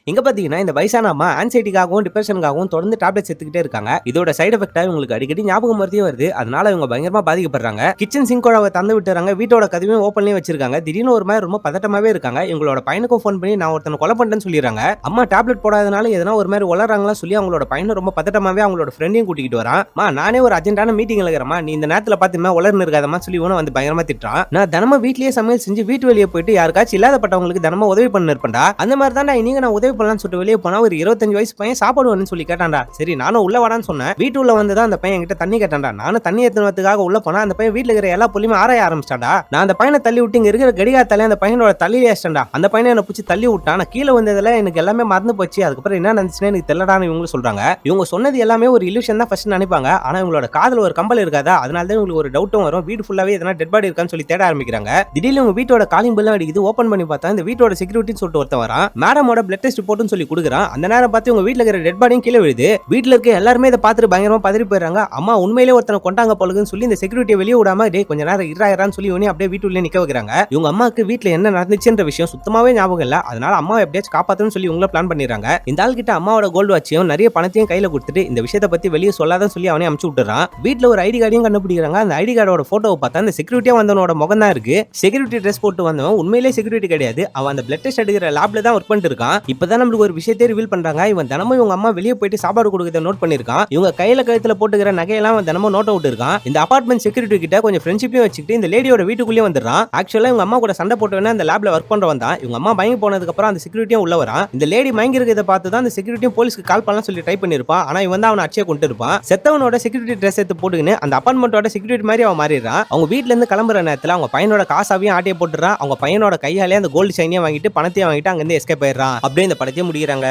இங்க பாத்தீங்கன்னா இந்த வயசான அம்மா ஆன்சைட்டிக்காகவும் டிப்ரெஷனுக்காகவும் தொடர்ந்து டேப்லெட்ஸ் எடுத்துக்கிட்டே இருக்காங்க. இதோட சைடு எஃபெக்டா இவங்களுக்கு அடிக்கடி ஞாபகம் மறதியும் வருது. அதனால இவங்க பயங்கரமா பாதிக்கப்படுறாங்க. கிச்சன் சிங்கோட தந்து விட்டுறாங்க. வீட்டோட கதவையும் ஓப்பன்லயே வச்சிருக்காங்க. திடீர்னு ஒரு மாதிரி ரொம்ப பதட்டமாவே இருக்காங்க. இவங்களோட பையனுக்கும் ஃபோன் பண்ணி நான் ஒருத்தனை கொலை பண்ணிட்டேன்னு சொல்லிடுறாங்க. அம்மா டேப்லெட் போடாதனால எதனா ஒரு மாதிரி வளராங்களா சொல்லி அவங்களோட பையனை ரொம்ப பதட்டமாவே அவங்களோட ஃப்ரெண்டையும் கூட்டிட்டு வரான். நானே ஒரு அர்ஜென்ட்டான மீட்டிங்ல இருக்கிறமா, நீ இந்த நேரத்துல பாத்துமா வளர்ந்து இருக்காதமா சொல்லி இவனை வந்து பயங்கரமா திட்டுறான். நான் தினமும் வீட்லயே சமையல் செஞ்சு வீட்டு வெளியே போயிட்டு யாருக்காச்சும் இல்லாதப்பட்டவங்களுக்கு தினமும் உதவி பண்ண இருப்பேன்டா. அந்த மாதிரி தான் நீங்க நான் உதவி பண்ணலாம்னு சொல்லிட்டு வெளியே போனா ஒரு 25 வயசு பையன் சாப்பாடு வேணும்னு சொல்லி கேட்டான்டா. சரி நானும் உள்ள வாடான்னு சொன்னேன். வீட்டுல வந்துதான் அந்த பையன் என்கிட்ட தண்ணி கேட்டான்டா. நானும் தண்ணி ஏத்துனதுக்காக உள்ள போனா அந்த பையன் வீட்டுல இருக்கிற எல்லா பொருளையும் ஆராய ஆரம்பிச்சாடா. நான் அந்த பையனை தள்ளி விட்டு இங்க இருக்கிற கடிகாரத்தாலே அந்த பையனோட தள்ளியே ஏஸ்டா. அந்த பையனை என்ன பிடிச்சி தள்ளி விட்டான். நான் கீழே வந்ததுல எனக்கு எல்லாமே மறந்து போச்சு. அதுக்கப்புறம் என்ன நடந்துச்சுன்னு எனக்கு தெரியலடான்னு இவங்க சொல்றாங்க. இவங்க சொன்னது எல்லாமே ஒரு இல்யூஷன் தான் ஃபர்ஸ்ட் நினைப்பாங்க. ஆனா இவங்களோட காதுல ஒரு கம்பல் இருக்காதா, அதனால தான் உங்களுக்கு ஒரு டவுட்டும் வரும். வீடு ஃபுல்லாவே எதனா டெட் பாடி இருக்கான்னு சொல்லி தேட ஆரம்பிக்கிறாங்க. திடீர்னு உங்க வீட்டோட காலிங் பெல் அடிக்குது. ஓபன் பண்ணி பார்த்தா இந்த வீட்டோட செக்யூரிட்டின்னு சொல்லிட்டு ஒருத்தன் வரான். மேடமோட பிளட் டெஸ்ட் போட்டுன்னு சொல்லி கொடுக்குறான். அந்த நேரம் பார்த்து உங்க வீட்டுல இருக்கிற டெட் பாடியும் கீழே விழுது. வீட்டுல இருக்க எல்லாருமே இதை பார்த்துட்டு பயங்கரமா பதறி போயிடுறாங்க. அம்மா உண்மையிலே ஒருத்தனை கொண்டாங்க போலுன்னு சொல்லி இந்த செக்யூரிட்டியை வெளியே விடாம டே கொஞ்ச நேரம் இராயிரான்னு சொல்லி இவனே அப்படியே வீட்டுல நிக்க வைக்கிறாங்க. இவங்க அம்மாவுக்கு வீட்டுல என்ன நடந்துச்சுன்ற விஷயம் சுத்தமாவே ஞாபகம் இல்ல. அதனால அம்மாவை எப்படியாச்சும் காப்பாத்தணும்னு சொல்லி இவங்கள பிளான் பண்ணிடுறாங்க. இந்த ஆள் கிட்ட அம்மாவோட கோல்டு வாட்சியும் நிறைய பணத்தையும் கையில கொடுத்துட்டு இந்த விஷயத்தை பத்தி வெளியே சொல்லாதான் சொல்லி அவனே அனுப்பிச்சு விட்டுறான். வீட்டுல ஒரு ஐடி கார்டையும் கண்டுபிடிக்கிறாங்க. அந்த ஐடி கார்டோட போட்டோவை பார்த்தா அந்த செக்யூரிட்டியா வந்தவனோட முகம் தான் இருக்கு. செக்யூரிட்டி ட்ரெஸ் போட்டு வந்தவன் உண்மையிலே செக்யூரிட்டி கிடையாது. அவன் அந்த பிளட் டெஸ்ட் எடுக்கிற லேப்ல தான் ஒர்க் பண்ணிட்டு இருக்கான். இப்பதான் நம்மளுக்கு ஒரு விஷயத்தை ரிவீல் பண்றாங்க. இவன் தினமும் இவங்க அம்மா வெளியே போயிட்டு சாப்பாடு கொடுக்கறத நோட் பண்ணிருக்கான். இவங்க கையில கழுத்துல போட்டுக்கிற நகையெல்லாம் அவன் தினமும் நோட் அவுட் இருக்கான். இந்த அபார்ட்மெண்ட் செக்யூரிட்டி கிட்ட கொஞ்சம் ஃப்ரெண்ட்ஷிப்பையும் வச்சுக்கிட்டு இந்த லேடியோட வீட்டுக்குள்ளே வந்துடுறான். ஆக்சுவலா இவங்க அம்மா கூட சண்டை போட்டு அந்த லேப்ல ஒர்க் பண்றவன் தான். இவங்க அம்மா மயங்கி போனதுக்கு அப்புறம் அந்த செக்யூரிட்டியும் உள்ள வரான். இந்த லேடி மயங்கி இருக்கிறத பார்த்து தான் அந்த செக்யூரிட்டியும் போலீஸ்க்கு கால் பண்ணலாம் சொல்லி ட்ரை பண்ணிருப்பான். ஆனா இவன் தான் அவனை அடிச்சே கொண்டு இருப்பான். செத்தவனோட செக்யூரிட்டி ட்ரெஸ் எடுத்து போட்டுக்கின்னு அந்த அபார்ட்மெண்டோட செக்யூரிட்டி மாதிரி அவன் மாறிடுறான். அவங்க வீட்ல இருந்து கிளம்புற நேரத்துல அவங்க பையனோட காசாவையும் ஆட்டிய போட்டுறான். அவங்க பையனோட கையாலே அந்த கோல்டு சைனியா வாங்கிட்டு பணத்தையும் வாங்கிட்டு அங்க இருந்து எஸ்கேப் ஆயிடுறான். அப்படியே இந்த படத்தையும் முடிக்கிறாங்க.